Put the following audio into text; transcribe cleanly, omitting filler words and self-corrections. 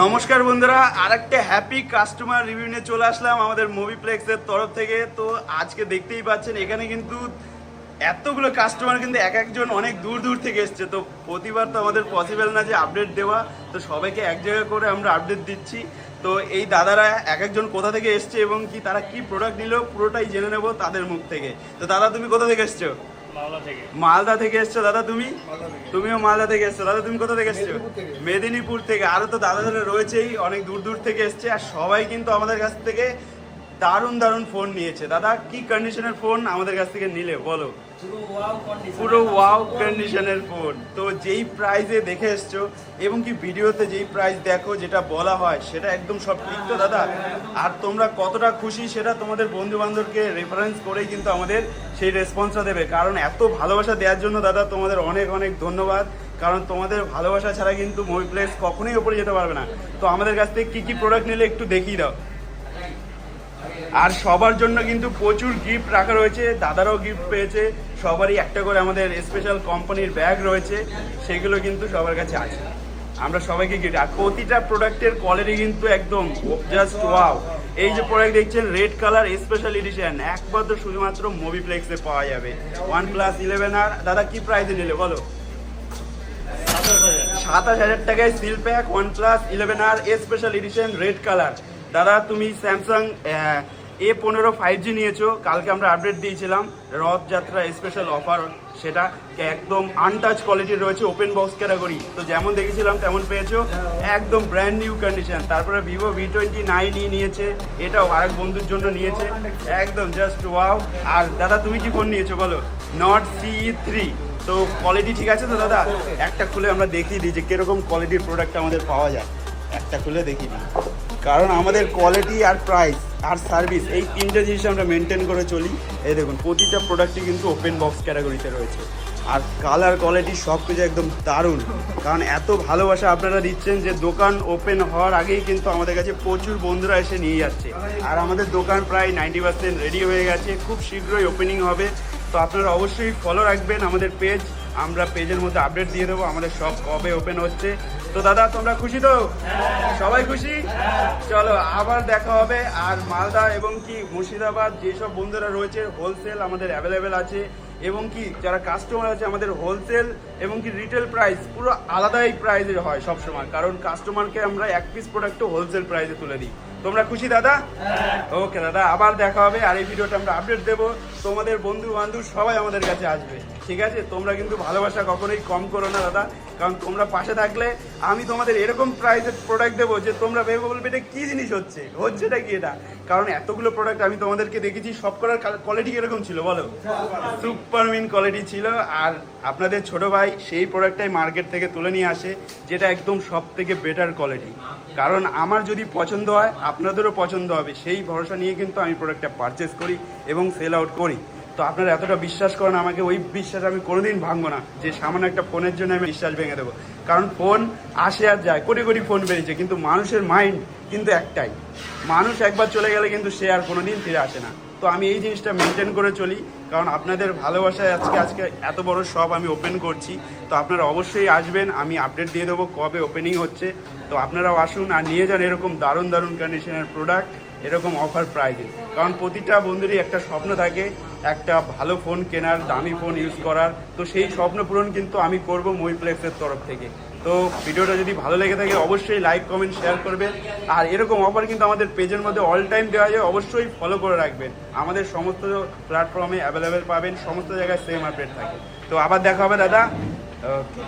নমস্কার বন্ধুরা, আরেকটা হ্যাপি কাস্টমার রিভিউ নিয়ে চলে আসলাম আমাদের মুভিপ্লেক্সের তরফ থেকে। তো আজকে দেখতেই পাচ্ছেন এখানে কিন্তু এতগুলো কাস্টমার কিন্তু এক একজন অনেক দূর দূর থেকে এসছে। তো প্রতিবার তো আমাদের পসিবল না যে আপডেট দেওয়া, তো সবাইকে এক জায়গায় করে আমরা আপডেট দিচ্ছি। তো এই দাদারা এক একজন কোথা থেকে এসছে এবং কি তারা কি প্রোডাক্ট নিল পুরোটাই জেনে নেবো তাদের মুখ থেকে। তো দাদা, তুমি কোথা থেকে এসছো? মালদা থেকে এসছো দাদা। তুমিও মালদা থেকে এসছো দাদা। তুমি কোথা থেকে এসছো? মেদিনীপুর থেকে। আরো তো দাদারা রয়েছেই অনেক দূর দূর থেকে এসছে, আর সবাই কিন্তু আমাদের কাছ থেকে দারুণ দারুণ ফোন নিয়েছে। দাদা, কি কন্ডিশনের ফোন আমাদের কাছ থেকে নিলে বলো? পুরো ওয়াও কন্ডিশনের ফোন। তো যেই প্রাইসে দেখে এসছো এবং কি ভিডিওতে যেই প্রাইস দেখো, যেটা বলা হয় সেটা একদম সব ঠিক তো দাদা? আর তোমরা কতটা খুশি সেটা তোমাদের বন্ধু বান্ধবকে রেফারেন্স করেই কিন্তু আমাদের সেই রেসপন্সটা দেবে। কারণ এত ভালোবাসা দেওয়ার জন্য দাদা তোমাদের অনেক অনেক ধন্যবাদ। কারণ তোমাদের ভালোবাসা ছাড়া কিন্তু মুভিপ্লেক্স কখনোই ওপরে যেতে পারবে না। তো আমাদের কাছ থেকে কি কি প্রোডাক্ট নিলে একটু দেখিয়ে দাও। আর সবার জন্য কিন্তু প্রচুর গিফট রাখা রয়েছে, দাদারাও গিফট পেয়েছে। সবারই একটা করে আমাদের স্পেশাল কোম্পানির ব্যাগ রয়েছে, সেগুলো কিন্তু সবার কাছে আছে। আমরা সবাইকে গিফট, আর প্রতিটা প্রোডাক্টের কোয়ালিটি কিন্তু একদম জাস্ট ওয়াও। এই যে প্রোডাক্ট দেখছেন রেড কালার স্পেশাল এডিশন, একমাত্র শুধুমাত্র মুভিপ্লেক্সে পাওয়া যাবে। OnePlus 11R। দাদা, কি প্রাইসে নিলে বলো? 27,000 টাকায় seal pack OnePlus 11R special edition red colour. দাদা, তুমি স্যামসাং A15 5G নিয়েছো, কালকে আমরা আপডেট দিয়েছিলাম রথযাত্রা স্পেশাল অফার, সেটা একদম আনটাচ কোয়ালিটির রয়েছে, ওপেন বক্স ক্যাটাগরি। তো যেমন দেখেছিলাম তেমন পেয়েছো, একদম ব্র্যান্ড নিউ কন্ডিশন। তারপরে Vivo V29 নিয়েছে, এটাও আরেক বন্ধুর জন্য নিয়েছে, একদম জাস্ট ওয়াও। আর দাদা, তুমি কি ফোন নিয়েছো বলো? Note CE3। তো কোয়ালিটি ঠিক আছে তো দাদা? একটা খুলে আমরা দেখিয়ে দিই যে কিরকম কোয়ালিটির প্রোডাক্ট আমাদের পাওয়া যায়। একটা খুলে দেখিয়ে দিই, কারণ আমাদের কোয়ালিটি আর প্রাইস আর সার্ভিস এই তিনটে জিনিস আমরা মেনটেন করে চলি। এই দেখুন, প্রতিটা প্রোডাক্টই কিন্তু ওপেন বক্স ক্যাটাগরিতে রয়েছে, আর কালার কোয়ালিটি সব কিছু একদম দারুণ। কারণ এত ভালোবাসা আপনারা দিচ্ছেন যে দোকান ওপেন হওয়ার আগেই কিন্তু আমাদের কাছে প্রচুর বন্ধুরা এসে নিয়ে যাচ্ছে। আর আমাদের দোকান প্রায় 90% রেডি হয়ে গেছে, খুব শীঘ্রই ওপেনিং হবে। তো আপনারা অবশ্যই ফলো রাখবেন আমাদের পেজ, আমরা পেজের মধ্যে আপডেট দিয়ে দেবো আমাদের সব কবে ওপেন হচ্ছে। তো দাদা, তোমরা খুশি তো? সবাই খুশি? চলো আবার দেখা হবে। আর মালদা এবং কি মুর্শিদাবাদ যেসব বন্ধুরা রয়েছে, হোলসেল আমাদের অ্যাভেলেবেল আছে, এবং কি যারা কাস্টমার আছে আমাদের হোলসেল এবং কি রিটেল প্রাইস পুরো আলাদাই প্রাইসে হয় সবসময়। কারণ কাস্টমারকে আমরা এক পিস প্রোডাক্টও হোলসেল প্রাইসে তুলে দিই। তোমরা খুশি দাদা? ওকে দাদা, আবার দেখা হবে। আর এই ভিডিওটা আমরা আপডেট দেবো, তোমাদের বন্ধু বান্ধব সবাই আমাদের কাছে আসবে, ঠিক আছে? তোমরা কিন্তু ভালোবাসা কখনোই কম করো না দাদা, কারণ তোমরা পাশে থাকলে আমি তোমাদের এরকম প্রাইসের প্রোডাক্ট দেবো যে তোমরা ভেবে বলবে এটা কি জিনিস হচ্ছেটা কি এটা। কারণ এতগুলো প্রোডাক্ট আমি তোমাদেরকে দেখেছি, সব করার কোয়ালিটি কিরকম ছিল বলো? সুপার মিন কোয়ালিটি ছিল। আর আপনাদের ছোট ভাই সেই প্রোডাক্টটাই মার্কেট থেকে তুলে নিয়ে আসে, যেটা একদম সব থেকে বেটার কোয়ালিটি। কারণ আমার যদি পছন্দ হয় আপনাদেরও পছন্দ হবে, সেই ভরসা নিয়ে কিন্তু আমি প্রোডাক্টটা পারচেস করি এবং সেল আউট করি। তো আপনারা এতটা বিশ্বাস করেন আমাকে, ওই বিশ্বাস আমি কোনোদিন ভাঙবো না যে সামান্য একটা ফোনের জন্য আমি বিশ্বাস ভেঙে দেবো। কারণ ফোন আসে আর যায়, কোটি কোটি ফোন বেরিয়েছে, কিন্তু মানুষের মাইন্ড কিন্তু একটাই। মানুষ একবার চলে গেলে কিন্তু সে আর কোনোদিন ফিরে আসে না। তো আমি এই জিনিসটা মেনটেন করে চলি, কারণ আপনাদের ভালোবাসায় আজকে এত বড় শপ আমি ওপেন করছি। তো আপনারা অবশ্যই আসবেন, আমি আপডেট দিয়ে দেবো কবে ওপেনিং হচ্ছে। তো আপনারাও আসুন আর নিয়ে যান এরকম দারুণ দারুণ কন্ডিশনের প্রোডাক্ট, এরকম অফার প্রাইজে। কারণ প্রতিটা বন্ধুরই একটা স্বপ্ন থাকে, একটা ভালো ফোন কেনার, দামি ফোন ইউজ করার। তো সেই স্বপ্ন পূরণ কিন্তু আমি করব মুভিপ্লেক্সের তরফ থেকে। তো ভিডিওটা যদি ভালো লেগে থাকে অবশ্যই লাইক কমেন্ট শেয়ার করবেন। আর এরকম অফার কিন্তু আমাদের পেজের মধ্যে অল টাইম দেওয়া যায়, অবশ্যই ফলো করে রাখবেন। আমাদের সমস্ত প্ল্যাটফর্মে অ্যাভেলেবেল পাবেন, সমস্ত জায়গায় সেম আপডেট থাকে। তো আবার দেখা হবে দাদা। ওকে।